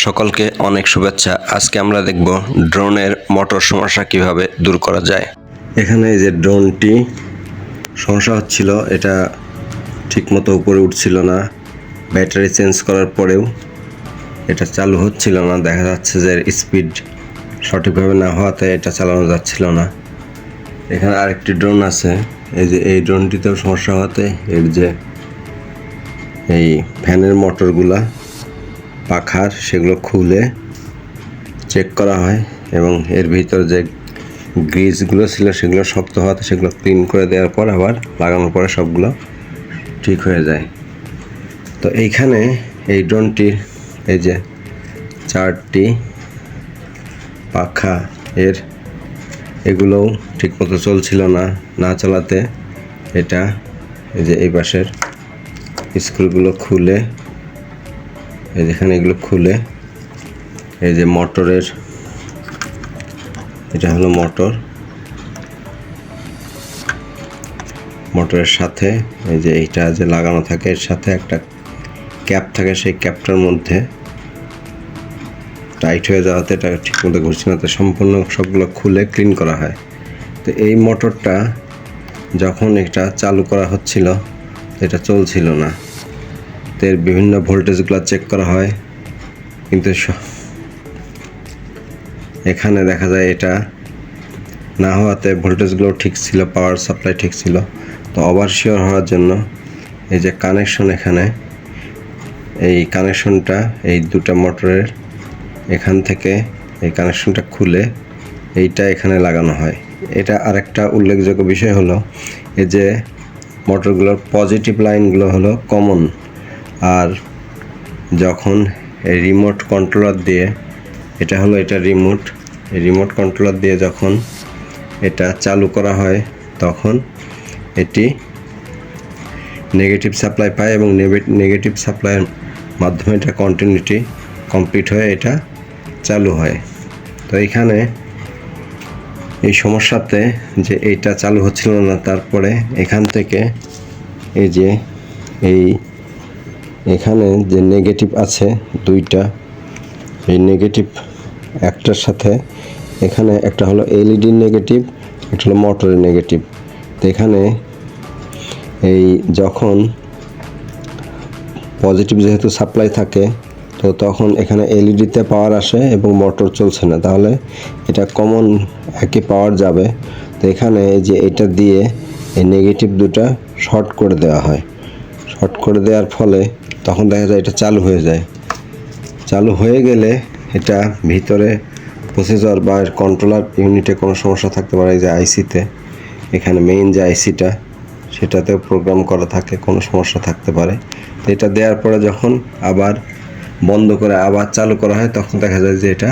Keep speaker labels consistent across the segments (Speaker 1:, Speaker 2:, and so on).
Speaker 1: সকলকে অনেক শুভেচ্ছা। আজকে আমরা দেখব ড্রোনের মোটর সমস্যা কিভাবে দূর করা যায়। এখানে এই যে ড্রোনটি সমস্যা হচ্ছিল, এটা ঠিকমতো উপরে উঠছিল না। ব্যাটারি চেঞ্জ করার পরেও এটা চালু হচ্ছিল না। দেখা যাচ্ছে যে স্পিড সঠিকভাবে না হওয়াতে এটা চালানো যাচ্ছিল না। এখানে আরেকটি ড্রোন আছে, এই যে এই ড্রোনটিতেও সমস্যা হওয়াতে এর যে এই ফ্যানের মোটরগুলা পাখার সেগুলো খুলে চেক করা হয় এবং এর ভিতর যে গ্রিজগুলো ছিল সেগুলো শক্ত হওয়াতে সেগুলো ক্লিন করে দেওয়ার পর আবার লাগানোর পরে সবগুলো ঠিক হয়ে যায়। তো এইখানে এই ড্রোনটির এই যে চারটি পাখা এগুলোও ঠিকমতো চলছিল না চালাতে এটা এই যে এই পাশের স্ক্রুগুলো খুলে এই যেখানে এগুলো খুলে এই যে মোটরের, এটা হলো মোটরের সাথে এই যে এইটা যে লাগানো থাকে এর সাথে একটা ক্যাপ থাকে, সেই ক্যাপটার মধ্যে টাইট হয়ে যাওয়াতে এটা ঠিকমতো ঘুরছে না, তো সম্পূর্ণ সবগুলো খুলে ক্লিন করা হয়। তো এই মোটরটা যখন এটা চালু করা হচ্ছিল এটা চলছিল না, তো এর বিভিন্ন ভোল্টেজগুলো চেক করা হয়, কিন্তু এখানে দেখা যায় এটা না হওয়াতে ভোল্টেজগুলো ঠিক ছিল, পাওয়ার সাপ্লাই ঠিক ছিল। তো ওভার শিওর হওয়ার জন্য এই যে কানেকশন, এখানে এই কানেকশনটা এই দুটো মোটরের এখান থেকে এই কানেকশনটা খুলে এইটা এখানে লাগানো হয়। এটা আরেকটা উল্লেখযোগ্য বিষয় হলো এই যে মোটরগুলোর পজিটিভ লাইনগুলো হলো কমন, আর যখন এই রিমোট কন্ট্রোলার দিয়ে এটা রিমোট কন্ট্রোলার দিয়ে যখন এটা চালু করা হয় তখন এটি নেগেটিভ সাপ্লাই পায় এবং নেগেটিভ সাপ্লাইয়ের মাধ্যমে এটা কন্টিনিউটি কমপ্লিট হয়ে এটা চালু হয়। তো এইখানে এই সমস্যাতে যে এইটা চালু হচ্ছিল না, তারপরে এখান থেকে এই যে এখানে যে নেগেটিভ আছে দুইটা, এই নেগেটিভ একটার সাথে এখানে একটা হলো এলইডি নেগেটিভ, একটা হলো মোটরের নেগেটিভ। তো এখানে এই যখন পজিটিভ যেহেতু সাপ্লাই থাকে তো তখন এখানে এলইডিতে পাওয়ার আসে এবং মোটর চলছে না, তাহলে এটা কমন একই পাওয়ার যাবে। তো এখানে যে এটা দিয়ে এই নেগেটিভ দুটা শর্ট করে দেওয়া হয়। শর্ট করে দেওয়ার ফলে তখন দেখা যায় এটা চালু হয়ে যায়। চালু হয়ে গেলে এটা ভিতরে প্রসেসর বা কন্ট্রোলার ইউনিটে কোনো সমস্যা থাকতে পারে, যে আইসিতে এখানে মেইন যে আইসিটা সেটাতেও প্রোগ্রাম করা থাকে, কোনো সমস্যা থাকতে পারে। তো এটা দেওয়ার পরে যখন আবার বন্ধ করে আবার চালু করা হয় তখন দেখা যায় যে এটা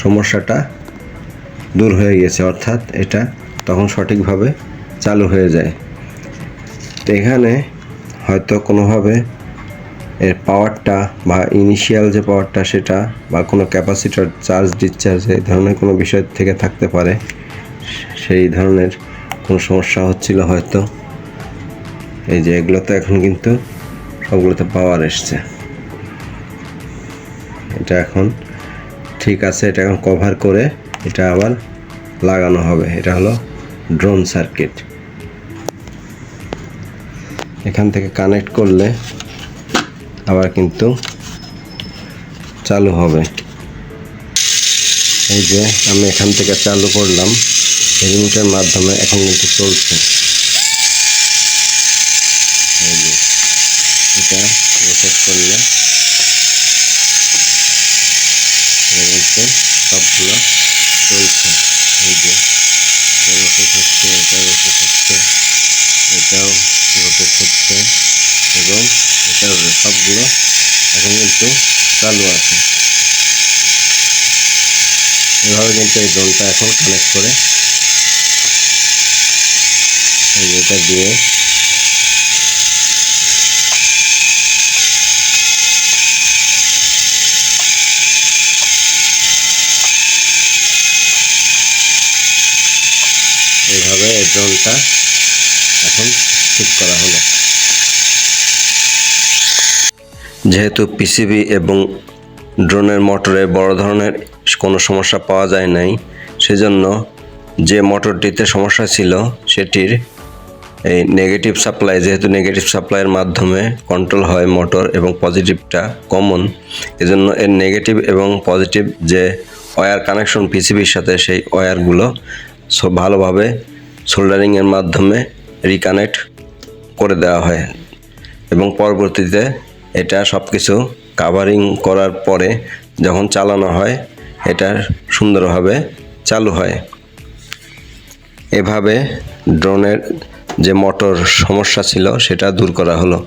Speaker 1: সমস্যাটা দূর হয়ে গেছে, অর্থাৎ এটা তখন সঠিকভাবে চালু হয়ে যায়। তো এখানে হয়তো কোনোভাবে এর পাওয়ারটা বা ইনিশিয়াল যে পাওয়ারটা সেটা বা কোনো ক্যাপাসিটর চার্জ ডিসচার্জ এই ধরনের কোনো বিষয় থেকে থাকতে পারে, সেই ধরনের কোনো সমস্যা হচ্ছিল হয়তো। এই যে এগুলোতে এখন কিন্তু সবগুলোতে পাওয়ার এসছে, এটা এখন ঠিক আছে। এটা এখন কভার করে এটা আবার লাগানো হবে। এটা হলো ড্রোন সার্কিট। এখান থেকে কানেক্ট করলে আবার কিন্তু চালু হবে। এই যে আমি এখান থেকে চালু করলাম রিমোটের মাধ্যমে, এখন কিন্তু চলছে। এই যে এটা রোটেট করলে কিন্তু সবগুলো চলছে। এই যে রোটেট হচ্ছে, এটাও রোটেট হচ্ছে, এটাও রোটেট হচ্ছে এবং এটাও সবগুলো এখন কিন্তু চালু আছে। এভাবে কিন্তু এই ড্রোনটা এখন কানেক্ট করে এটা দিয়ে এইভাবে এই ড্রোনটা এখন ঠিক করা হলো। যেহেতু পিসিবি এবং ড্রোনের মোটরে বড় ধরনের কোনো সমস্যা পাওয়া যায় নাই, সেজন্য যে মোটরটিতে সমস্যা ছিল সেটির এই নেগেটিভ সাপ্লাই, যেহেতু নেগেটিভ সাপ্লাইয়ের মাধ্যমে কন্ট্রোল হয় মোটর এবং পজিটিভটা কমন, এজন্য এর নেগেটিভ এবং পজিটিভ যে ওয়্যার কানেকশন পিসিবির সাথে সেই ওয়্যারগুলো ভালোভাবে সোল্ডারিংয়ের মাধ্যমে রিকানেক্ট করে দেওয়া হয় এবং পরবর্তীতে এটা সব কিছু কাভারিং করার পরে যখন চালানো হয় এটা সুন্দরভাবে চালু হয়। এভাবে ড্রোনের যে মোটর সমস্যা ছিল সেটা দূর করা হলো।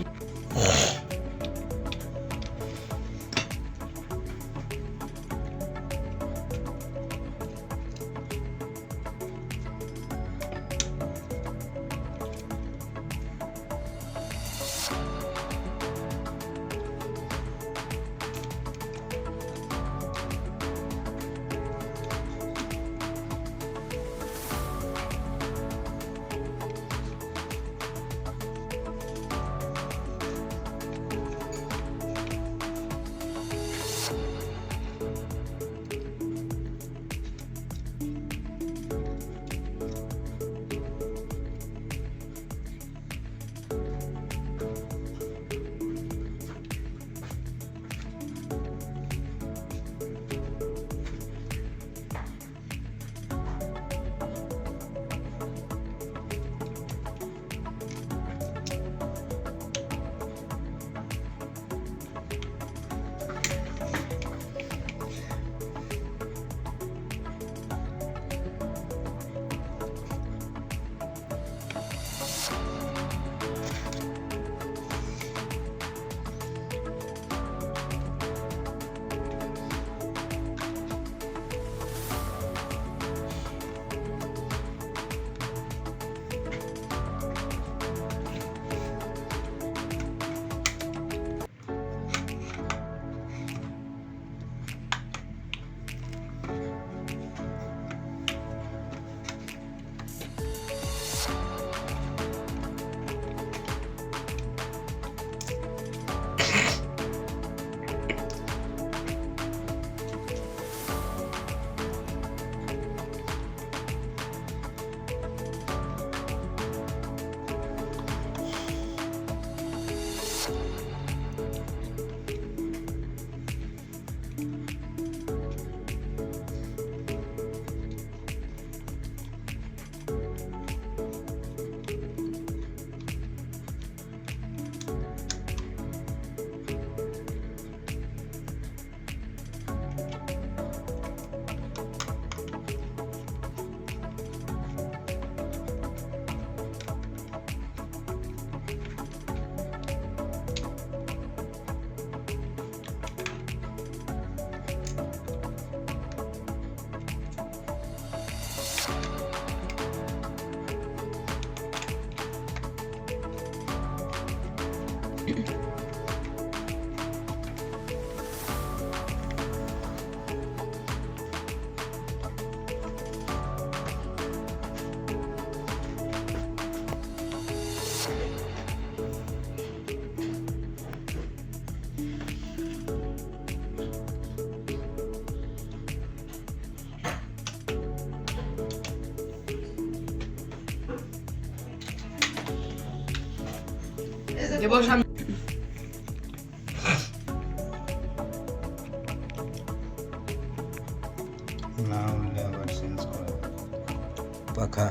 Speaker 1: পাখা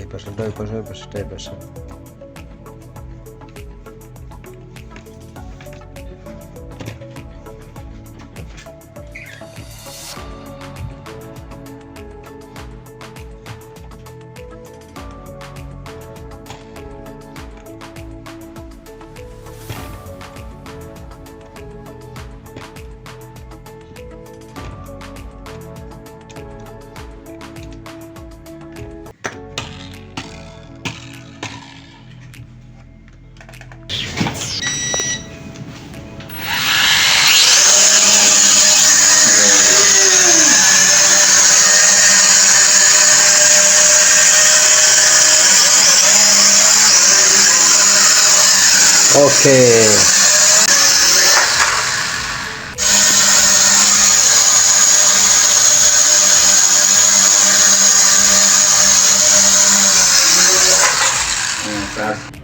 Speaker 1: এই পাশে ওই পাশে ওই পাশে এই পাশে। Okay
Speaker 2: start.